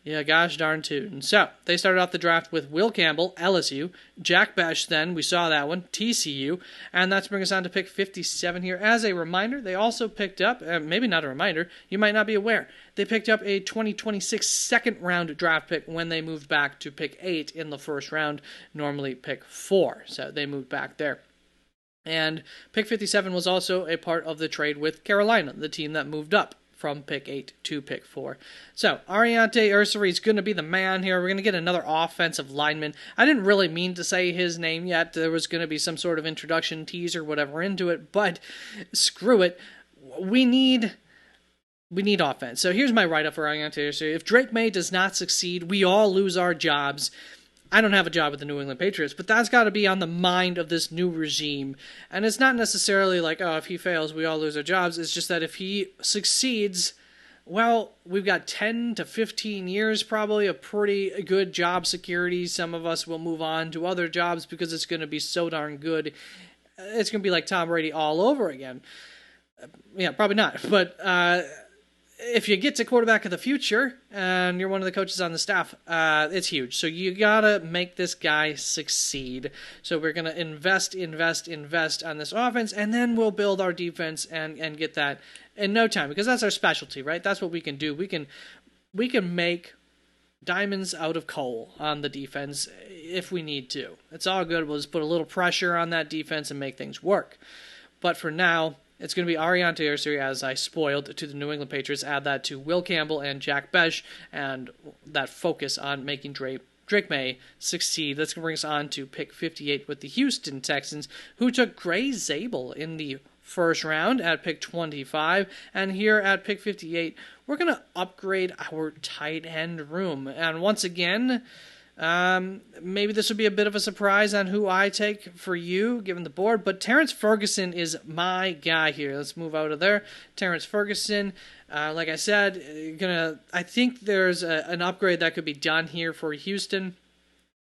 Yeah, gosh darn tootin'. So, they started off the draft with Will Campbell, LSU, Jack Besh then, we saw that one, TCU, and that's bringing us on to pick 57 here. As a reminder, they also picked up, maybe not a reminder, you might not be aware, they picked up a 2026 second-round draft pick when they moved back to pick 8 in the first round, normally pick 4, so they moved back there. And pick 57 was also a part of the trade with Carolina, the team that moved up from pick 8 to pick 4. So, Ariante Ursary is going to be the man here. We're going to get another offensive lineman. I didn't really mean to say his name yet. There was going to be some sort of introduction teaser, whatever, into it, but screw it. We need offense. So here's my write-up for Ariante Ursary. If Drake May does not succeed, we all lose our jobs. I don't have a job with the New England Patriots, but that's got to be on the mind of this new regime. And it's not necessarily like, oh, if he fails, we all lose our jobs. It's just that if he succeeds, well, we've got 10 to 15 years probably of pretty good job security. Some of us will move on to other jobs because it's going to be so darn good. It's going to be like Tom Brady all over again. Yeah, probably not. But if you get to quarterback of the future and you're one of the coaches on the staff, it's huge. So you gotta make this guy succeed. So we're gonna invest on this offense, and then we'll build our defense and get that in no time, because that's our specialty, right? That's what we can do. We can make diamonds out of coal on the defense if we need to. It's all good. We'll just put a little pressure on that defense and make things work. But for now, it's going to be Ariante Ursary, as I spoiled, to the New England Patriots. Add that to Will Campbell and Jack Besh, and that focus on making Drake May succeed. That's going to bring us on to pick 58 with the Houston Texans, who took Gray Zabel in the first round at pick 25. And here at pick 58, we're going to upgrade our tight end room. And once again, maybe this would be a bit of a surprise on who I take for you, given the board, but Terrence Ferguson is my guy here. Let's move out of there. Terrence Ferguson, like I said, I think there's an upgrade that could be done here for Houston.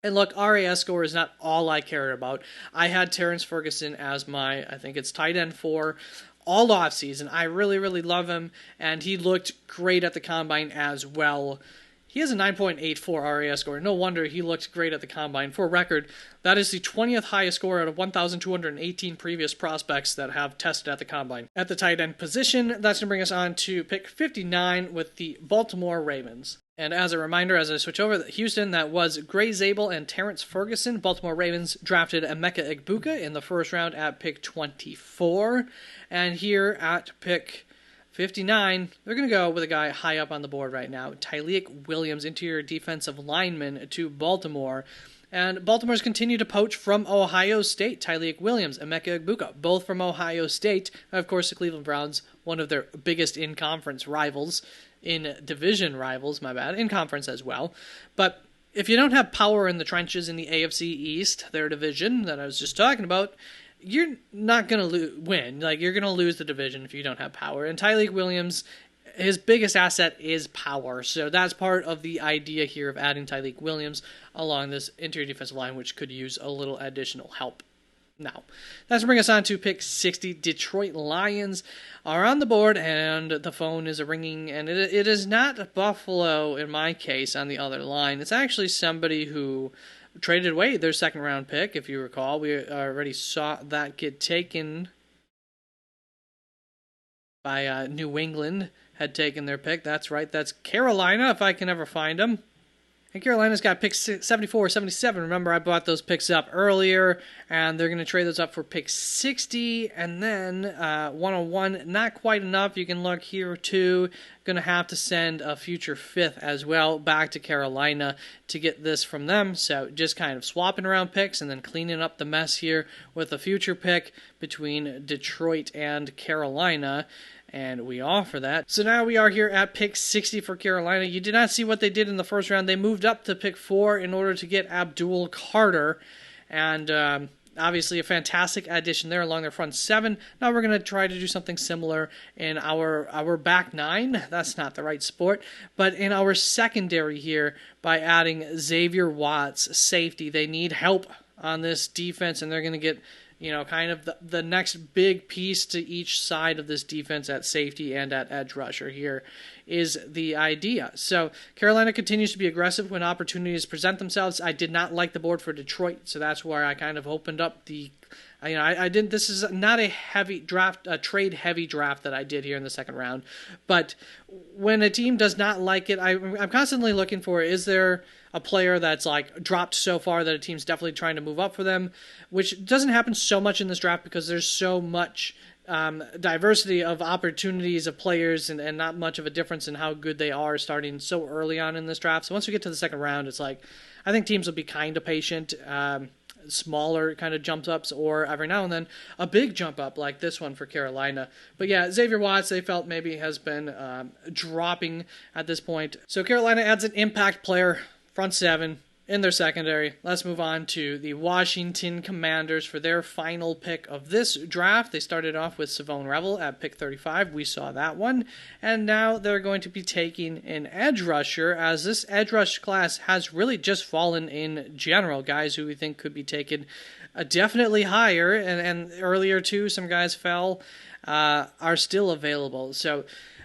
And look, RAS score is not all I cared about. I had Terrence Ferguson as I think it's tight end 4 all offseason. I really, really love him, and he looked great at the combine as well. He has a 9.84 RAS score. No wonder he looked great at the combine. For record, that is the 20th highest score out of 1,218 previous prospects that have tested at the combine. At the tight end position, that's going to bring us on to pick 59 with the Baltimore Ravens. And as a reminder, as I switch over to Houston, that was Gray Zabel and Terrence Ferguson. Baltimore Ravens drafted Emeka Egbuka in the first round at pick 24. And here at pick 59, they're going to go with a guy high up on the board right now, Tyleik Williams, interior defensive lineman to Baltimore. And Baltimore's continued to poach from Ohio State. Tyleik Williams, Emeka Egbuka, both from Ohio State. Of course, the Cleveland Browns, one of their biggest in-conference rivals, in conference as well. But if you don't have power in the trenches in the AFC East, their division that I was just talking about, you're not going to win. You're going to lose the division if you don't have power. And Tyleik Williams, his biggest asset is power. So that's part of the idea here of adding Tyleik Williams along this interior defensive line, which could use a little additional help. Now, that's bring us on to pick 60. Detroit Lions are on the board, and the phone is ringing. And it is not Buffalo, in my case, on the other line. It's actually somebody who traded away their second-round pick, if you recall. We already saw that get taken by New England, had taken their pick. That's right, that's Carolina, if I can ever find them. And Carolina's got picks 74, 77. Remember, I bought those picks up earlier, and they're going to trade those up for pick 60, and then 101. Not quite enough. You can look here, too. Going to have to send a future fifth as well back to Carolina to get this from them. So just kind of swapping around picks and then cleaning up the mess here with a future pick between Detroit and Carolina. And we offer that. So now we are here at pick 60 for Carolina. You did not see what they did in the first round. They moved up to pick 4 in order to get Abdul Carter. And obviously a fantastic addition there along their front 7. Now we're going to try to do something similar in our back 9. That's not the right sport. But in our secondary here by adding Xavier Watts, safety. They need help on this defense, and they're going to get kind of the next big piece to each side of this defense at safety and at edge rusher here is the idea. So Carolina continues to be aggressive when opportunities present themselves. I did not like the board for Detroit, so that's where I kind of opened up the I didn't. This is not a heavy draft, a trade heavy draft that I did here in the second round. But when a team does not like it, I'm constantly looking for, is there a player that's like dropped so far that a team's definitely trying to move up for them, which doesn't happen so much in this draft because there's so much diversity of opportunities of players and not much of a difference in how good they are starting so early on in this draft. So once we get to the second round, it's like I think teams will be kind of patient. Smaller kind of jump ups or every now and then a big jump up like this one for Carolina. But yeah, Xavier Watts they felt maybe has been dropping at this point. So Carolina adds an impact player, front 7 in their secondary. Let's move on to the Washington Commanders for their final pick of this draft. They started off with Savone Revel at pick 35. We saw that one. And now they're going to be taking an edge rusher, as this edge rush class has really just fallen in general. Guys who we think could be taken definitely higher, and earlier too, some guys fell, are still available. So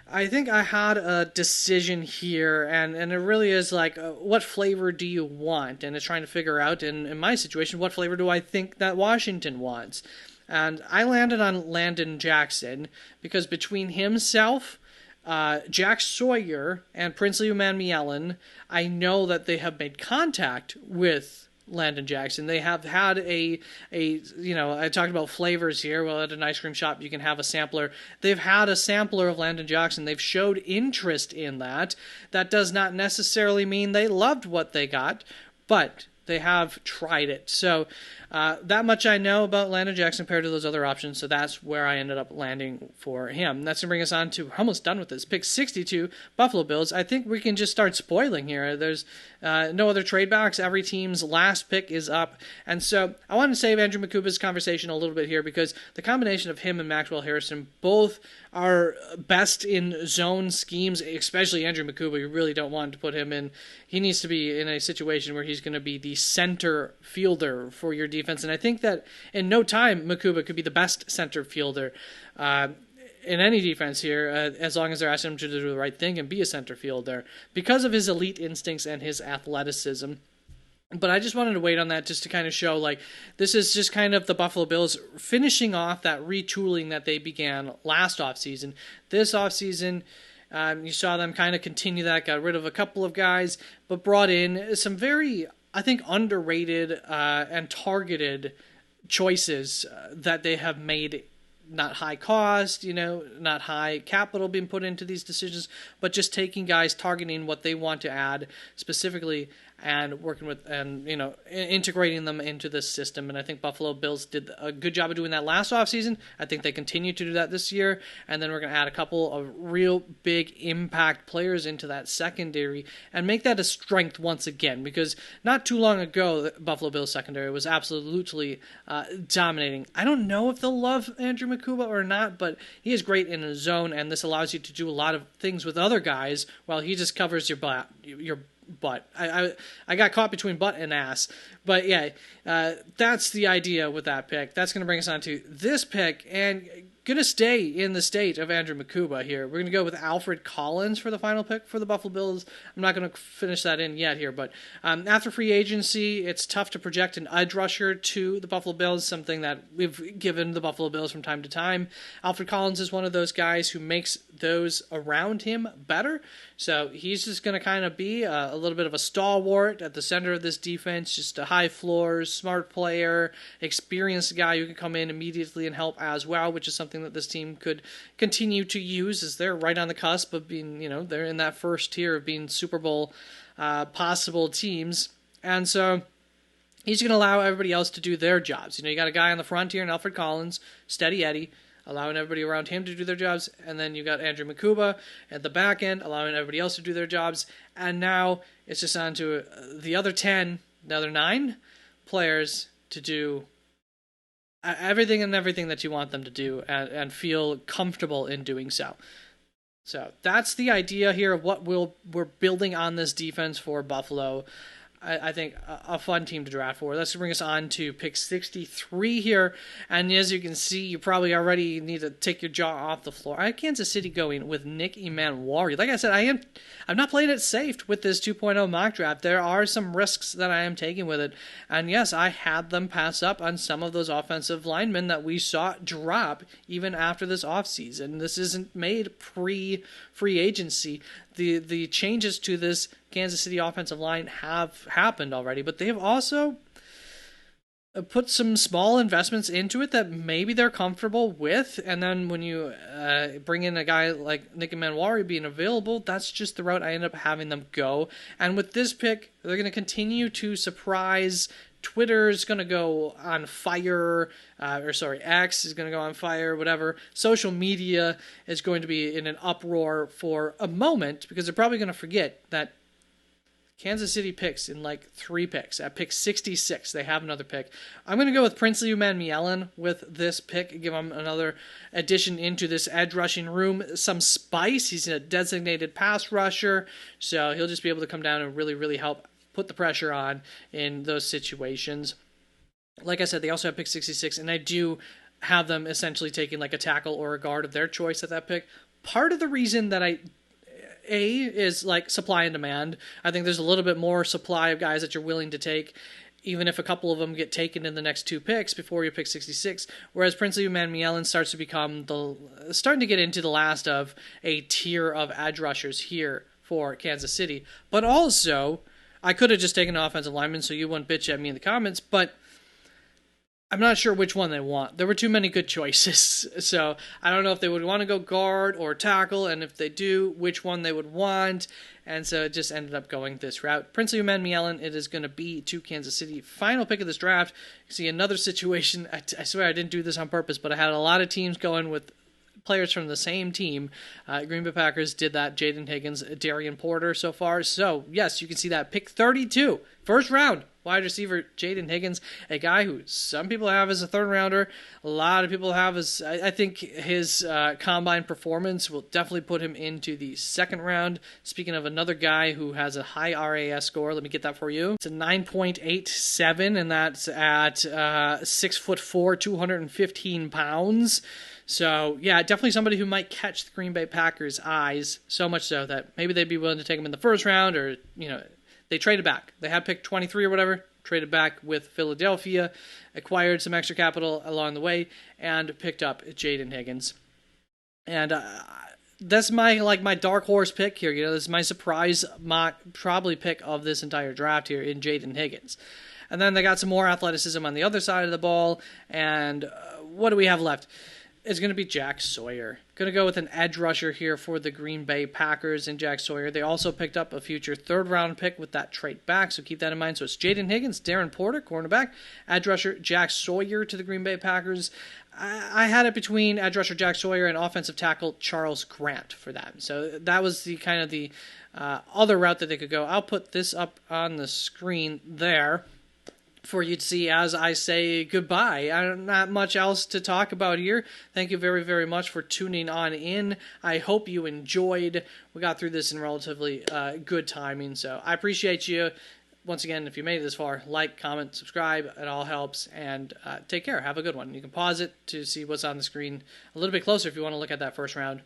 I think I had a decision here, and it really is like, what flavor do you want? And it's trying to figure out, in my situation, what flavor do I think that Washington wants? And I landed on Landon Jackson, because between himself, Jack Sawyer, and Princely Umanmielen, I know that they have made contact with Landon Jackson. They have had I talked about flavors here. Well, at an ice cream shop, you can have a sampler. They've had a sampler of Landon Jackson. They've showed interest in that. That does not necessarily mean they loved what they got, but they have tried it. So that much I know about Landon Jackson compared to those other options, so that's where I ended up landing for him. That's going to bring us on to, we're almost done with this, pick 62, Buffalo Bills. I think we can just start spoiling here. There's no other trade backs. Every team's last pick is up. And so I want to save Andrew Makuba's conversation a little bit here, because the combination of him and Maxwell Harrison both are best in zone schemes, especially Andrew Makuba. You really don't want to put him in. He needs to be in a situation where he's going to be the center fielder for your defense. And I think that in no time, Makuba could be the best center fielder in any defense here, as long as they're asking him to do the right thing and be a center fielder, because of his elite instincts and his athleticism. But I just wanted to wait on that just to kind of show, like, this is just kind of the Buffalo Bills finishing off that retooling that they began last offseason. This offseason, you saw them kind of continue that, got rid of a couple of guys, but brought in some very, I think, underrated and targeted choices that they have made. Not high cost, not high capital being put into these decisions, but just taking guys, targeting what they want to add specifically, and working with, and integrating them into this system. And I think Buffalo Bills did a good job of doing that last offseason. I think they continue to do that this year, and then we're going to add a couple of real big impact players into that secondary and make that a strength once again, because not too long ago, the Buffalo Bills secondary was absolutely dominating. I don't know if they'll love Andrew Makuba or not, but he is great in his zone, and this allows you to do a lot of things with other guys while he just covers your butt. I got caught between butt and ass. But yeah, that's the idea with that pick. That's going to bring us on to this pick. And going to stay in the state of Andrew Makuba here. We're going to go with Alfred Collins for the final pick for the Buffalo Bills. I'm not going to finish that in yet here, but after free agency, it's tough to project an edge rusher to the Buffalo Bills, something that we've given the Buffalo Bills from time to time. Alfred Collins is one of those guys who makes those around him better, so he's just going to kind of be a little bit of a stalwart at the center of this defense, just a high floors, smart player, experienced guy who can come in immediately and help as well, which is something that this team could continue to use, as they're right on the cusp of being, they're in that first tier of being Super Bowl possible teams. And so he's going to allow everybody else to do their jobs. You got a guy on the front here in Alfred Collins, Steady Eddie, allowing everybody around him to do their jobs. And then you got Andrew Makuba at the back end, allowing everybody else to do their jobs. And now it's just on to the other 9 players to do everything that you want them to do and feel comfortable in doing so. So that's the idea here of what we're building on this defense for Buffalo. I think a fun team to draft for. Let's bring us on to pick 63 here. And as you can see, you probably already need to take your jaw off the floor. I have Kansas City going with Nick Emmanwari. Like I said, I'm not playing it safe with this 2.0 mock draft. There are some risks that I am taking with it. And yes, I had them pass up on some of those offensive linemen that we saw drop even after this offseason. This isn't made pre-free agency. The changes to this Kansas City offensive line have happened already, but they have also put some small investments into it that maybe they're comfortable with, and then when you bring in a guy like Nick Emmanwari being available, that's just the route I end up having them go. And with this pick, they're going to continue to surprise. Twitter's going to go on fire, X is going to go on fire, whatever. Social media is going to be in an uproar for a moment, because they're probably going to forget that Kansas City picks in like 3 picks. At pick 66, they have another pick. I'm going to go with Princely Umanmielen with this pick, give him another addition into this edge rushing room. Some spice. He's a designated pass rusher, so he'll just be able to come down and really, really help put the pressure on in those situations. Like I said, they also have pick 66, and I do have them essentially taking like a tackle or a guard of their choice at that pick. Part of the reason that is like supply and demand. I think there's a little bit more supply of guys that you're willing to take, even if a couple of them get taken in the next 2 picks before you pick 66. Whereas Princely Umanmielen starts to become starting to get into the last of a tier of edge rushers here for Kansas City. But also, I could have just taken an offensive lineman so you wouldn't bitch at me in the comments, but I'm not sure which one they want. There were too many good choices, so I don't know if they would want to go guard or tackle, and if they do, which one they would want, and so it just ended up going this route. Princely Umanmielen, it is going to be to Kansas City. Final pick of this draft. You see another situation, I swear I didn't do this on purpose, but I had a lot of teams going with players from the same team. Green Bay Packers did that. Jaden Higgins, Darian Porter so far. So, yes, you can see that. Pick 32, first round, wide receiver Jaden Higgins, a guy who some people have as a third rounder. A lot of people have as, I think his combine performance will definitely put him into the second round. Speaking of another guy who has a high RAS score, let me get that for you. It's a 9.87, and that's at 6'4", 215 pounds. So, yeah, definitely somebody who might catch the Green Bay Packers' eyes, so much so that maybe they'd be willing to take him in the first round, or, they traded back. They had picked 23 or whatever, traded back with Philadelphia, acquired some extra capital along the way, and picked up Jaden Higgins. And that's my dark horse pick here. This is my surprise mock probably pick of this entire draft here in Jaden Higgins. And then they got some more athleticism on the other side of the ball, and what do we have left? Is going to be Jack Sawyer. Going to go with an edge rusher here for the Green Bay Packers and Jack Sawyer. They also picked up a future third-round pick with that trade back, so keep that in mind. So it's Jaden Higgins, Darren Porter, cornerback, edge rusher Jack Sawyer to the Green Bay Packers. I had it between edge rusher Jack Sawyer and offensive tackle Charles Grant for that. So that was the kind of the other route that they could go. I'll put this up on the screen there for you to see as I say goodbye. Not much else to talk about here. Thank you very, very much for tuning on in. I hope you enjoyed. We got through this in relatively good timing, so I appreciate you once again, if you made it this far, like, comment, subscribe. It all helps. And take care. Have a good one. You can pause it to see what's on the screen a little bit closer if you want to look at that first round.